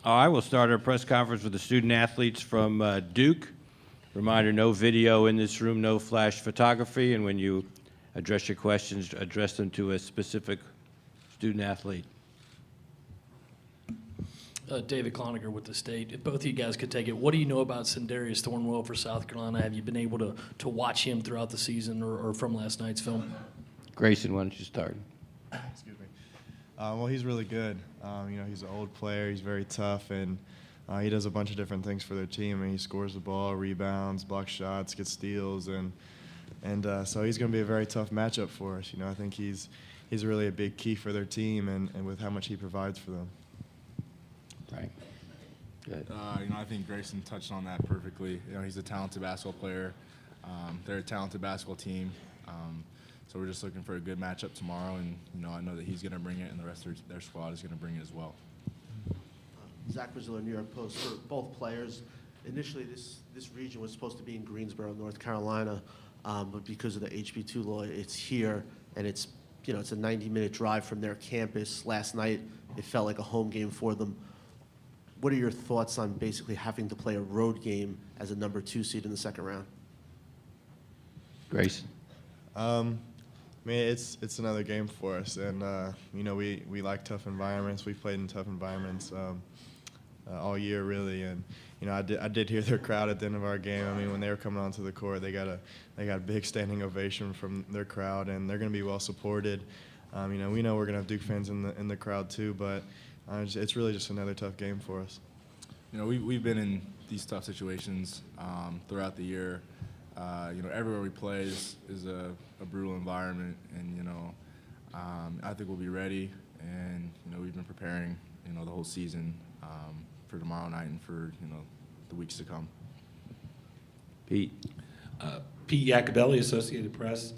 I will start our press conference with the student athletes from Duke. Reminder, no video in this room, no flash photography, and when you address your questions, address them to a specific student athlete. David Cloninger with the State. If both of you guys could take it, what do you know about Sendarius Thornwell for South Carolina? Have you been able to watch him throughout the season or from last night's film? Grayson, why don't you start? Excuse me. Well, he's really good. He's an old player. He's very tough, and he does a bunch of different things for their team. And he scores the ball, rebounds, blocks shots, gets steals, and so he's going to be a very tough matchup for us. I think he's really a big key for their team, and with how much he provides for them. Right. Good. I think Grayson touched on that perfectly. He's a talented basketball player. They're a talented basketball team. So we're just looking for a good matchup tomorrow, and I know that he's going to bring it, and the rest of their squad is going to bring it as well. Zach Braziller, New York Post. For both players, initially this region was supposed to be in Greensboro, North Carolina, but because of the HB2 law, it's here, and it's a 90-minute drive from their campus. Last night, it felt like a home game for them. What are your thoughts on basically having to play a road game as a number 2 seed in the second round? Grayson. It's another game for us, and we like tough environments. We've played in tough environments all year, really, and I did hear their crowd at the end of our game. When they were coming onto the court, they got a big standing ovation from their crowd, and they're going to be well supported. We know we're going to have Duke fans in the crowd too, but it's really just another tough game for us. We've been in these tough situations throughout the year. Everywhere we play is a brutal environment, and I think we'll be ready. And we've been preparing the whole season for tomorrow night and for the weeks to come. Pete. Pete Iacobelli, Associated Press.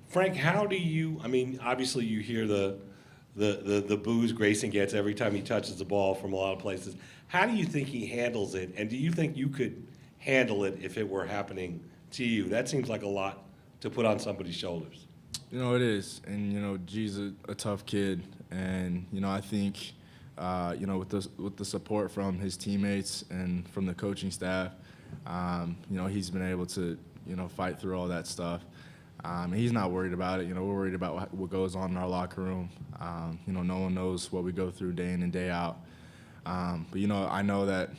Frank, how do you? Obviously you hear the boos Grayson gets every time he touches the ball from a lot of places. How do you think he handles it, and do you think you could handle it if it were happening to you? That seems like a lot to put on somebody's shoulders. It is, and G's a tough kid, and I think with the support from his teammates and from the coaching staff, he's been able to fight through all that stuff. He's not worried about it. We're worried about what goes on in our locker room. No one knows what we go through day in and day out. But I know that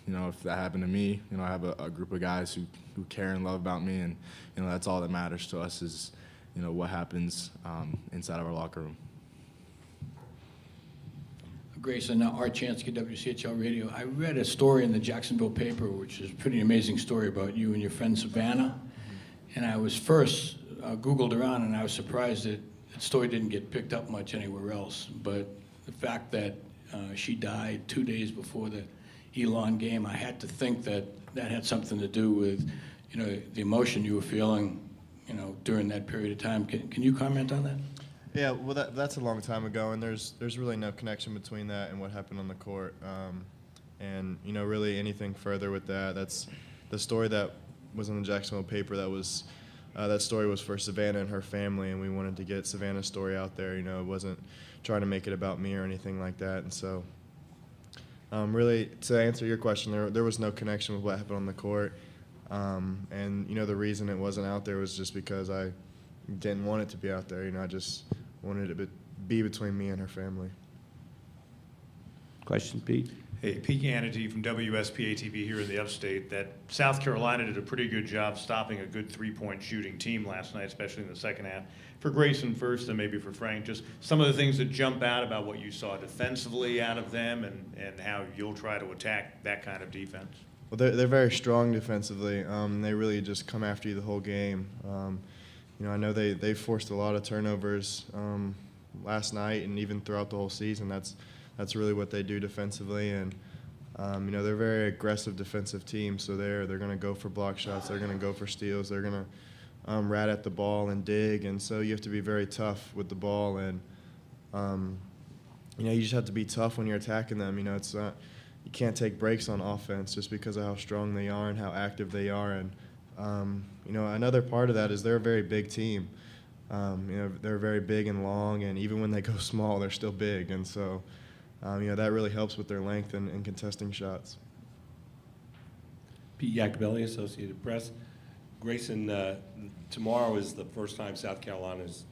if that happened to me, I have a group of guys who care and love about me, and that's all that matters to us is what happens inside of our locker room. Grayson, Art Chansky, WCHL Radio. I read a story in the Jacksonville paper, which is a pretty amazing story about you and your friend Savannah. And I was first Googled around, and I was surprised that that story didn't get picked up much anywhere else. But the fact that she died 2 days before the Elon game, I had to think that that had something to do with, the emotion you were feeling, during that period of time. Can you comment on that? Yeah, well, that's a long time ago, and there's really no connection between that and what happened on the court. And really anything further with that, that's the story that was in the Jacksonville paper. That story was for Savannah and her family, and we wanted to get Savannah's story out there. It wasn't trying to make it about me or anything like that. And so, really, to answer your question, there was no connection with what happened on the court. And the reason it wasn't out there was just because I didn't want it to be out there. I just wanted it to be between me and her family. Question, Pete? Hey, Pete Yanity from WSPA-TV here in the upstate. That South Carolina did a pretty good job stopping a good three-point shooting team last night, especially in the second half. For Grayson first, and maybe for Frank, just some of the things that jump out about what you saw defensively out of them and how you'll try to attack that kind of defense. Well, they're very strong defensively. They really just come after you the whole game. I know they forced a lot of turnovers last night and even throughout the whole season. That's really what they do defensively, and they're a very aggressive defensive team. So they're going to go for block shots. They're going to go for steals. They're going to rat at the ball and dig, and so you have to be very tough with the ball, and you just have to be tough when you're attacking them. It's not. You can't take breaks on offense just because of how strong they are and how active they are. And another part of that is they're a very big team. They're very big and long, and even when they go small, they're still big. And so, that really helps with their length and contesting shots. Pete Iacobelli, Associated Press. Grayson, tomorrow is the first time South Carolina is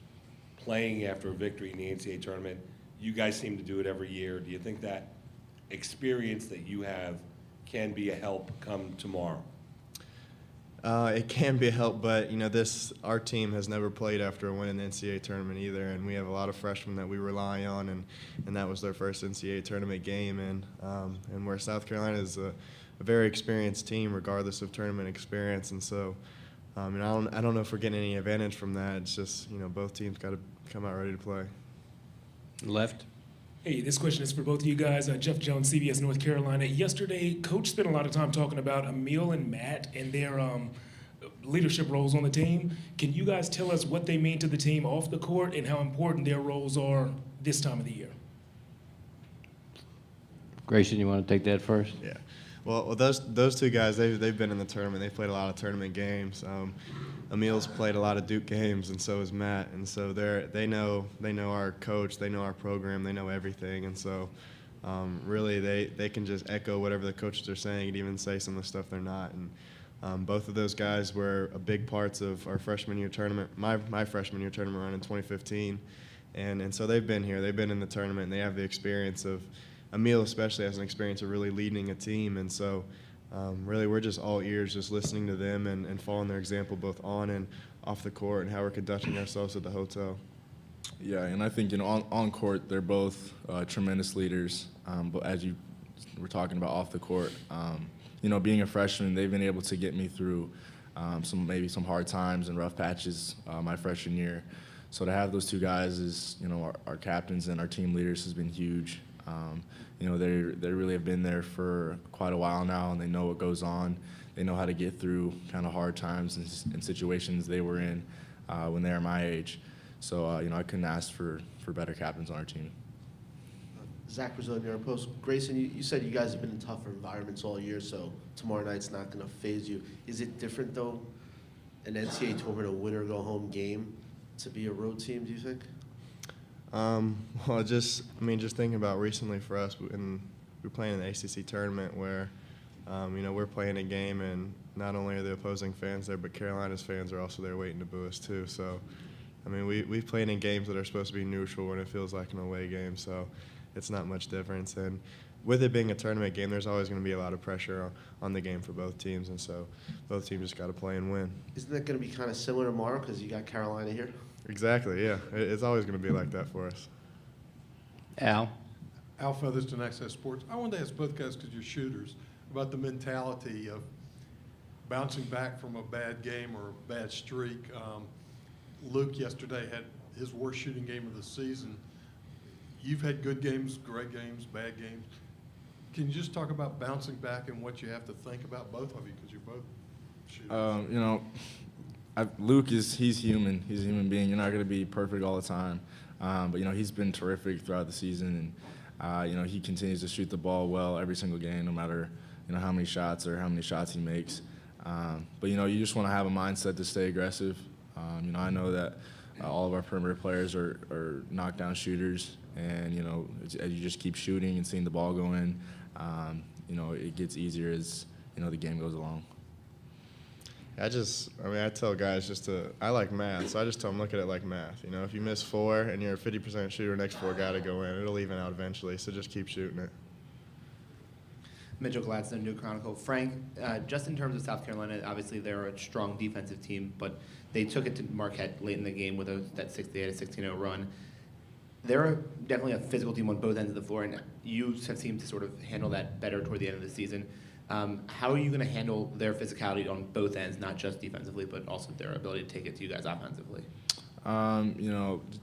playing after a victory in the NCAA tournament. You guys seem to do it every year. Do you think that experience that you have can be a help come tomorrow? It can be a help, but our team has never played after a win in the NCAA tournament either, and we have a lot of freshmen that we rely on, and that was their first NCAA tournament game, and where South Carolina is a very experienced team regardless of tournament experience, and so I don't know if we're getting any advantage from that. It's just both teams got to come out ready to play. Left. Hey, this question is for both of you guys. Jeff Jones, CBS North Carolina. Yesterday, Coach spent a lot of time talking about Emil and Matt and their leadership roles on the team. Can you guys tell us what they mean to the team off the court and how important their roles are this time of the year? Grayson, you want to take that first? Yeah. Well, those two guys, they've been in the tournament. They've played a lot of tournament games. Emil's played a lot of Duke games, and so has Matt. And so they know our coach, they know our program, they know everything. And so really they can just echo whatever the coaches are saying and even say some of the stuff they're not. And both of those guys were a big parts of our freshman year tournament, my freshman year tournament run in 2015. And so they've been here. They've been in the tournament, and they have the experience of – Emil especially has an experience of really leading a team, and so really we're just all ears, just listening to them and following their example both on and off the court and how we're conducting ourselves at the hotel. Yeah, and I think on court they're both tremendous leaders, but as you were talking about off the court, being a freshman, they've been able to get me through maybe some hard times and rough patches my freshman year. So to have those two guys as our captains and our team leaders has been huge. They really have been there for quite a while now, and they know what goes on. They know how to get through kind of hard times and situations they were in when they were my age. So, I couldn't ask for better captains on our team. Zach Brazil, New York Post. Grayson, you said you guys have been in tougher environments all year, so tomorrow night's not going to faze you. Is it different, though, an NCAA tournament, a win-or-go-home game, to be a road team, do you think? Well, just thinking about recently for us, and we're playing in the ACC tournament where, we're playing a game, and not only are the opposing fans there, but Carolina's fans are also there waiting to boo us too. So, we've played in games that are supposed to be neutral when it feels like an away game, so it's not much difference. And with it being a tournament game, there's always going to be a lot of pressure on the game for both teams, and so both teams just got to play and win. Isn't that going to be kind of similar tomorrow because you got Carolina here? Exactly, yeah. It's always going to be like that for us. Al? Al Featherston, Access Sports. I wanted to ask both guys, because you're shooters, about the mentality of bouncing back from a bad game or a bad streak. Luke yesterday had his worst shooting game of the season. You've had good games, great games, bad games. Can you just talk about bouncing back and what you have to think about, both of you, because you're both shooters? Luke he's human. He's a human being. You're not going to be perfect all the time. But, he's been terrific throughout the season. And, he continues to shoot the ball well every single game, no matter, how many shots he makes. But, you just want to have a mindset to stay aggressive. I know that all of our perimeter players are knockdown shooters. And, as you just keep shooting and seeing the ball go in, it gets easier as, the game goes along. I tell guys I like math, so I just tell them look at it like math. If you miss 4 and you're a 50% shooter, next 4 got to go in. It'll even out eventually, so just keep shooting it. Mitchell Gladstone, New Chronicle. Frank, just in terms of South Carolina, obviously they're a strong defensive team, but they took it to Marquette late in the game with that 16-0 run. They're definitely a physical team on both ends of the floor, and you have seemed to sort of handle that better toward the end of the season. How are you going to handle their physicality on both ends, not just defensively, but also their ability to take it to you guys offensively? I'm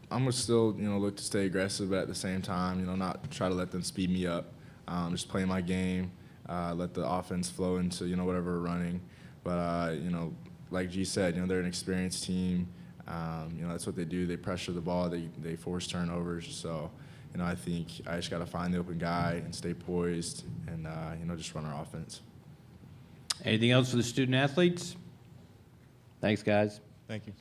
gonna still, look to stay aggressive, but at the same time, not try to let them speed me up. Just play my game, let the offense flow into, whatever we're running. But, like G said, they're an experienced team. That's what they do. They pressure the ball. They force turnovers. So, I think I just got to find the open guy and stay poised and, just run our offense. Anything else for the student athletes? Thanks, guys. Thank you.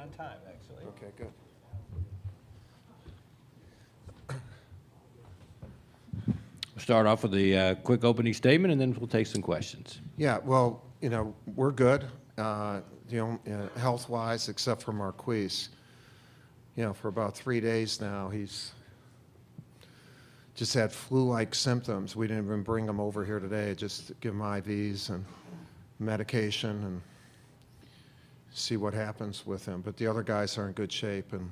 on time, actually. Okay, good. We'll start off with a quick opening statement, and then we'll take some questions. Yeah, well, we're good, health-wise, except for Marquise. For about 3 days now, he's just had flu-like symptoms. We didn't even bring him over here today, just to give him IVs and medication and see what happens with him. But the other guys are in good shape and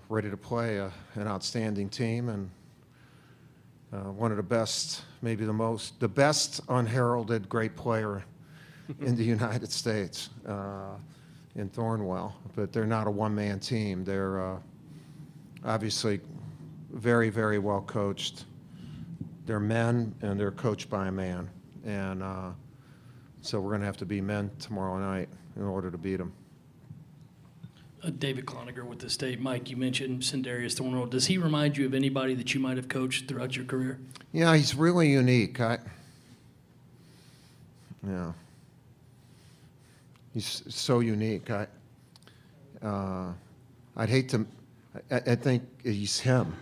ready to play an outstanding team, and one of the best, maybe the best unheralded great player in the United States in Thornwell. But they're not a one-man team. They're obviously very, very well coached. They're men, and they're coached by a man. And so we're going to have to be men tomorrow night in order to beat them. David Cloninger with the State. Mike, you mentioned Sindarius Thornwell. Does he remind you of anybody that you might have coached throughout your career? Yeah, he's really unique. He's so unique. I'd hate to. I think he's him,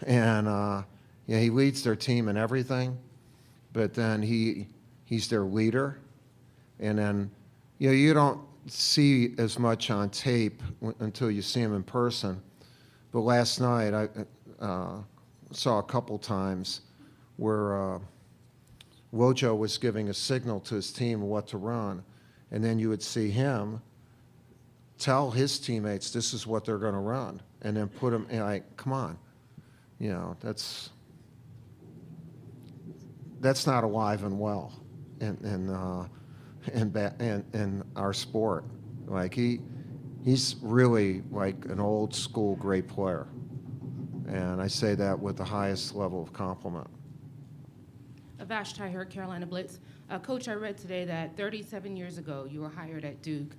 and he leads their team in everything. But then he's their leader, and then you don't see as much on tape until you see him in person. But last night I saw a couple times where Wojo was giving a signal to his team what to run, and then you would see him tell his teammates this is what they're going to run, and then put them come on, that's not alive and well in our sport. Like he's really like an old school great player, and I say that with the highest level of compliment. Avash Tyher, Carolina Blitz. Coach, I read today that 37 years ago you were hired at Duke.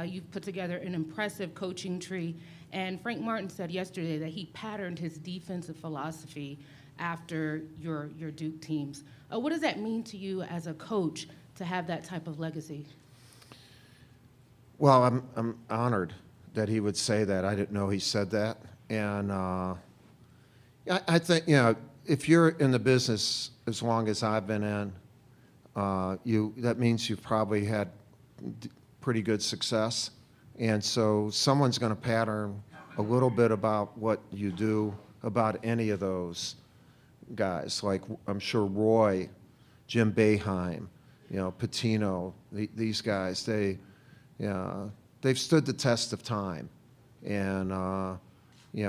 You've put together an impressive coaching tree, and Frank Martin said yesterday that he patterned his defensive philosophy after your Duke teams. What does that mean to you as a coach to have that type of legacy? Well, I'm honored that he would say that. I didn't know he said that, and I think if you're in the business as long as I've been in, that means you've probably had pretty good success, and so someone's going to pattern a little bit about what you do about any of those guys. Like I'm sure Roy, Jim Boeheim, Patino, these guys, they've stood the test of time, and he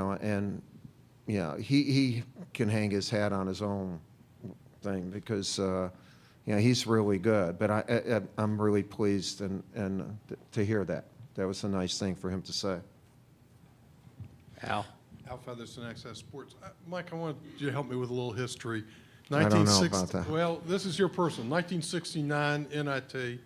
can hang his hat on his own thing because he's really good. But I'm really pleased and to hear that. That was a nice thing for him to say. Al Featherston, Access Sports. Mike, I want you to help me with a little history. I don't know about that. Well, this is your person. 1969 NIT. You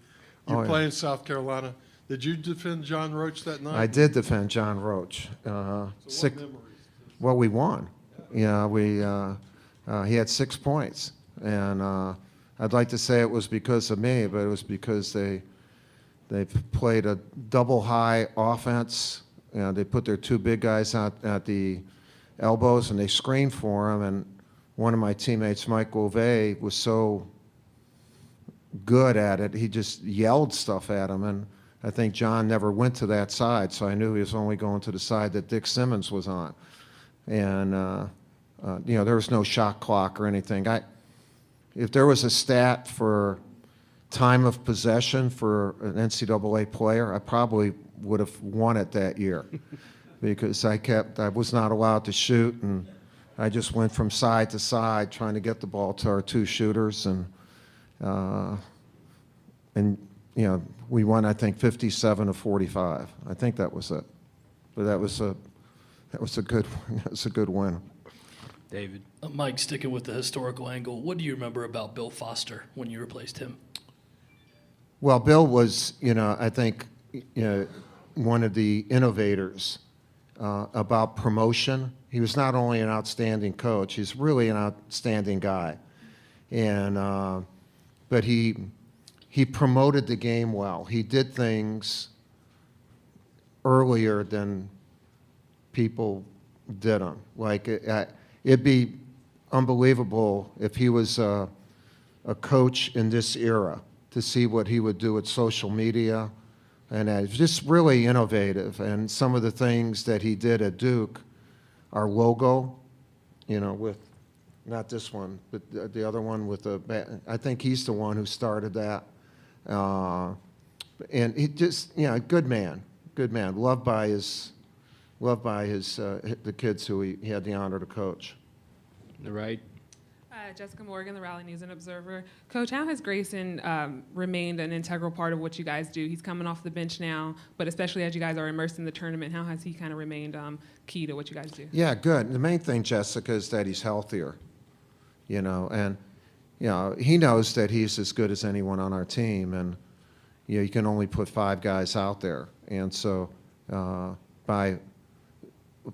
Oh, play yeah. in South Carolina. Did you defend John Roach that night? I did defend John Roach. So Six, what memories? well, we won. He had 6 points, and I'd like to say it was because of me, but it was because they've played a double high offense. They put their two big guys out at the elbows, and they screened for him. And one of my teammates, Mike Gouvet, was so good at it, he just yelled stuff at him. And I think John never went to that side, so I knew he was only going to the side that Dick Simmons was on. And there was no shot clock or anything. If there was a stat for time of possession for an NCAA player, I probably would have won it that year because I was not allowed to shoot, and I just went from side to side trying to get the ball to our two shooters, and we won, I think, 57-45. I think that was it, but that was a good win. David. Mike, sticking with the historical angle, what do you remember about Bill Foster when you replaced him? Well, Bill was, I think, one of the innovators about promotion. He was not only an outstanding coach, he's really an outstanding guy. And but he promoted the game well. He did things earlier than people did them. Like, it'd be unbelievable if he was a coach in this era, to see what he would do with social media. And it's just really innovative. And some of the things that he did at Duke, our logo, you know, with, not this one, but the other one with the, I think he's the one who started that. And he just, you know, good man, loved by his, the kids who he had the honor to coach. All right. Jessica Morgan, the Raleigh News and Observer. Coach, how has Grayson remained an integral part of what you guys do? He's coming off the bench now, but especially as you guys are immersed in the tournament, how has he kind of remained key to what you guys do? Yeah, good. The main thing, Jessica, is that he's healthier, you know, and, you know, he knows that he's as good as anyone on our team, and, you know, you can only put 5 guys out there. And so by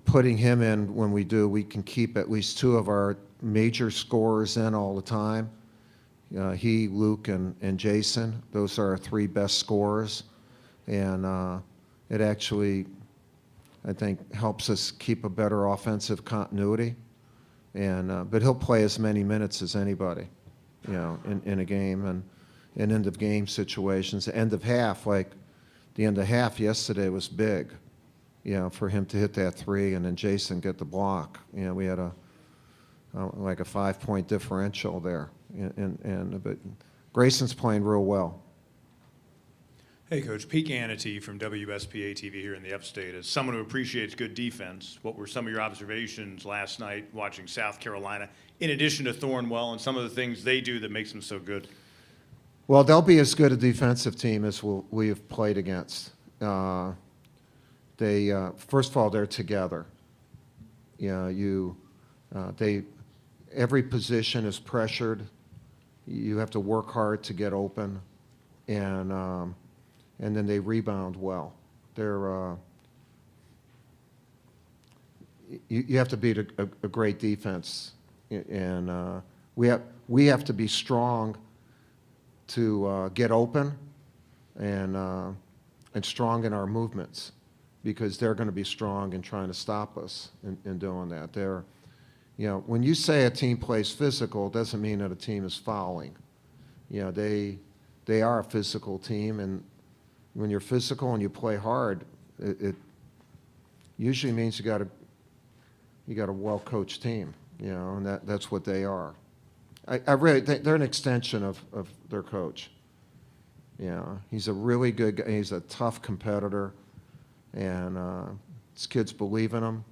putting him in when we do, we can keep at least 2 of our major scorers in all the time. He, Luke, and Jason, those are our 3 best scorers. And it actually, I think, helps us keep a better offensive continuity. And but he'll play as many minutes as anybody, you know, in a game, and in end-of-game situations. End of half, like the end of half yesterday was big, you know, for him to hit that 3 and then Jason get the block. You know, we had like a 5-point differential there. But Grayson's playing real well. Hey, Coach. Pete Anity from WSPA TV here in the Upstate. As someone who appreciates good defense, what were some of your observations last night watching South Carolina, in addition to Thornwell and some of the things they do that makes them so good? Well, they'll be as good a defensive team as we have played against. First of all, they're together. You know, every position is pressured. You have to work hard to get open, and then they rebound well. You have to beat a great defense, and we have to be strong to get open, and strong in our movements, because they're going to be strong in trying to stop us in doing that. You know, when you say a team plays physical, it doesn't mean that a team is fouling. You know, they are a physical team, and when you're physical and you play hard, it usually means you got a well-coached team. You know, and that's what they are. I really think they're an extension of their coach. You know, he's a really good guy. He's a tough competitor, and his kids believe in him.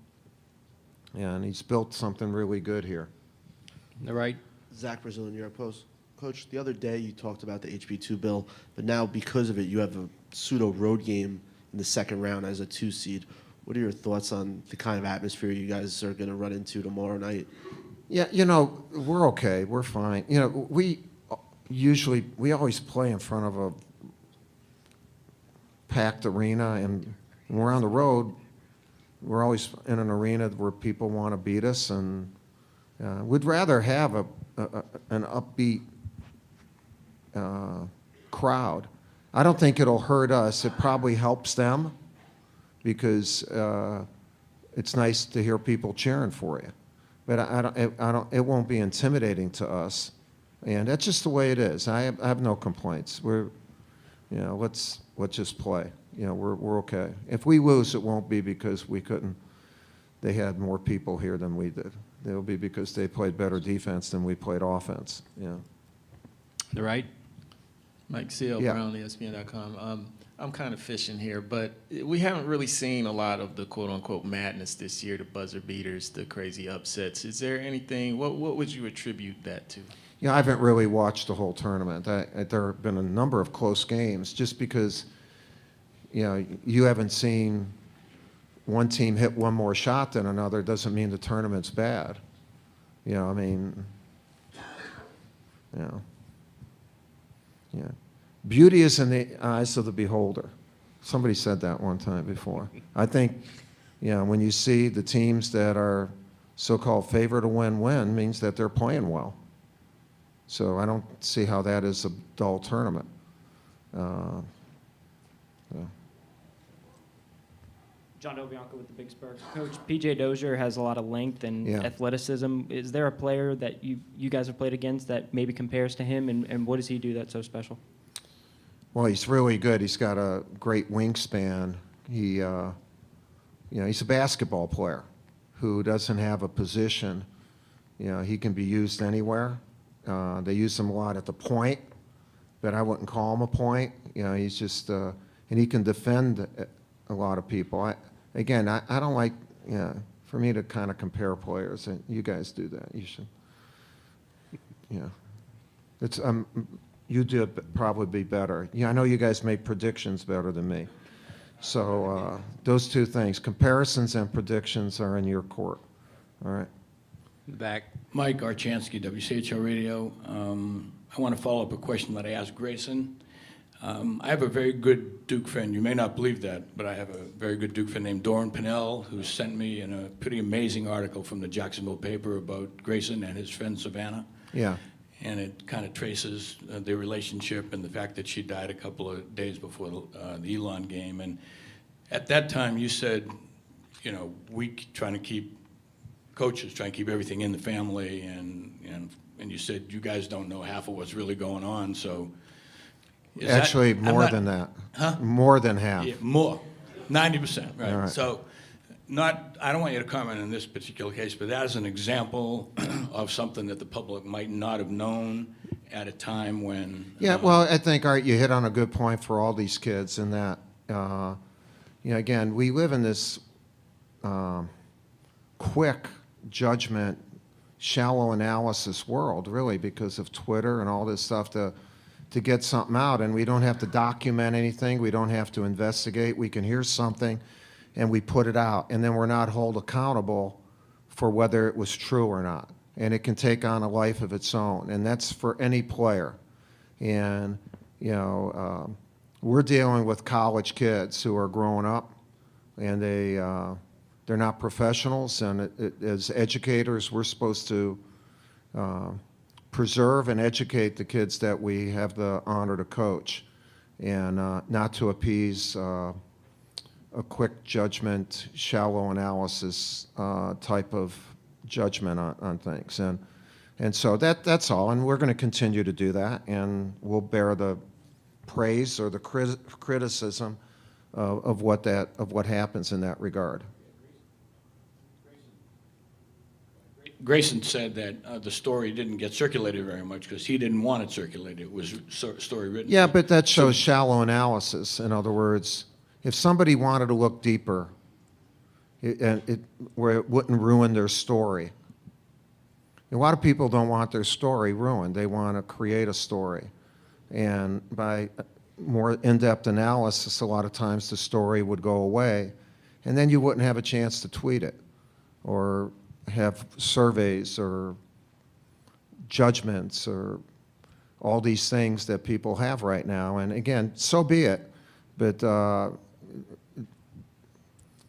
And he's built something really good here. All right. Zach Brazil in Europe Post. Coach, the other day you talked about the HB2 bill, but now because of it, you have a pseudo road game in the second round as a 2 seed. What are your thoughts on the kind of atmosphere you guys are going to run into tomorrow night? Yeah, you know, we're okay. We're fine. You know, we always play in front of a packed arena, and when we're on the road, we're always in an arena where people want to beat us, and we'd rather have an upbeat crowd. I don't think it'll hurt us. It probably helps them, because it's nice to hear people cheering for you. But it won't be intimidating to us, and that's just the way it is. I have no complaints. Let's just play. You know, we're okay. If we lose, it won't be because they had more people here than we did. It'll be because they played better defense than we played offense. Yeah. All right. Mike Seal, Yeah. Brown, ESPN.com. I'm kind of fishing here, but we haven't really seen a lot of the quote-unquote madness this year, the buzzer beaters, the crazy upsets. Is there anything, what would you attribute that to? Yeah, I haven't really watched the whole tournament. There have been a number of close games, just because, you know, you haven't seen one team hit one more shot than another doesn't mean the tournament's bad. You know, I mean, you know, yeah. Beauty is in the eyes of the beholder. Somebody said that one time before. I think, you know, when you see the teams that are so-called favored to win means that they're playing well. So I don't see how that is a dull tournament. Yeah. John Dobianco with the Big Spurs. Coach, P.J. Dozier has a lot of length and Yeah. athleticism. Is there a player that you guys have played against that maybe compares to him, and what does he do that's so special? Well, he's really good. He's got a great wingspan. He's a basketball player who doesn't have a position. He can be used anywhere. They use him a lot at the point, but I wouldn't call him a point. He's just, and he can defend a lot of people. I don't like, for me to kind of compare players, and you guys do that. You should, it's, you do probably be better. I know you guys make predictions better than me. So those two things, comparisons and predictions, are in your court. All right. In the back. Mike Archansky, WCHL Radio. I want to follow up a question that I asked Grayson. I have a very good Duke friend. You may not believe that, but I have a very good Duke friend named Doran Pinnell, who sent me in a pretty amazing article from the Jacksonville paper about Grayson and his friend Savannah. Yeah. And it kind of traces their relationship and the fact that she died a couple of days before the Elon game. And at that time, you said, coaches trying to keep everything in the family, and you said you guys don't know half of what's really going on. So actually, more than that. Huh? More than half. Yeah, more, 90%. Right. All right. So, I don't want you to comment on this particular case, but that is an example of something that the public might not have known at a time when. Yeah, well, I think, Art, you hit on a good point for all these kids in that, again, we live in this quick judgment, shallow analysis world, really, because of Twitter and all this stuff to get something out, and we don't have to document anything. We don't have to investigate. We can hear something, and we put it out, and then we're not held accountable for whether it was true or not. And it can take on a life of its own, and that's for any player. And, we're dealing with college kids who are growing up, and they're not professionals, and as educators, we're supposed to preserve and educate the kids that we have the honor to coach, and not to appease a quick judgment, shallow analysis type of judgment on things. And so that's all, and we're going to continue to do that, and we'll bear the praise or the criticism of what happens in that regard. Grayson said that the story didn't get circulated very much because he didn't want it circulated. It was story written. Yeah, but that shows shallow analysis. In other words, if somebody wanted to look deeper, where it wouldn't ruin their story. A lot of people don't want their story ruined. They want to create a story. And by more in-depth analysis, a lot of times the story would go away, and then you wouldn't have a chance to tweet it or have surveys or judgments or all these things that people have right now. And again, so be it. But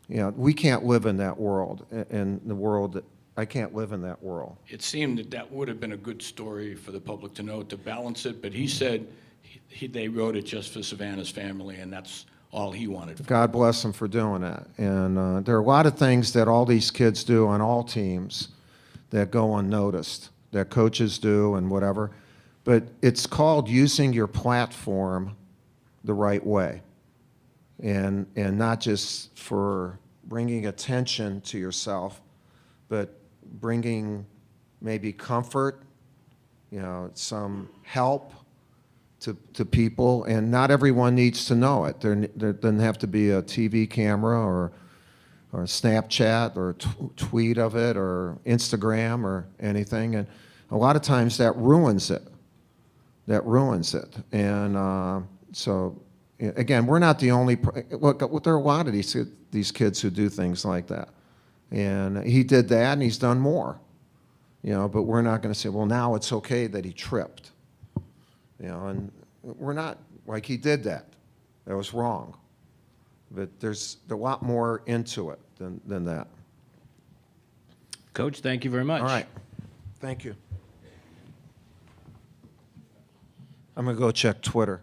we can't live in that world. In the world, I can't live in that world. It seemed that would have been a good story for the public to know to balance it, but he said they wrote it just for Savannah's family, and that's all he wanted. God bless them for doing that. And there are a lot of things that all these kids do on all teams that go unnoticed, that coaches do and whatever. But it's called using your platform the right way, and not just for bringing attention to yourself, but bringing maybe comfort, some help to people, and not everyone needs to know it. There doesn't have to be a TV camera or Snapchat or tweet of it or Instagram or anything, and a lot of times that ruins it. And so again, we're not the only. Look, there are a lot of these kids who do things like that, and he did that, and he's done more. But we're not going to say, well, now it's okay that he tripped. And we're not, like, he did that. That was wrong. But there's a lot more into it than that. Coach, thank you very much. All right. Thank you. I'm going to go check Twitter.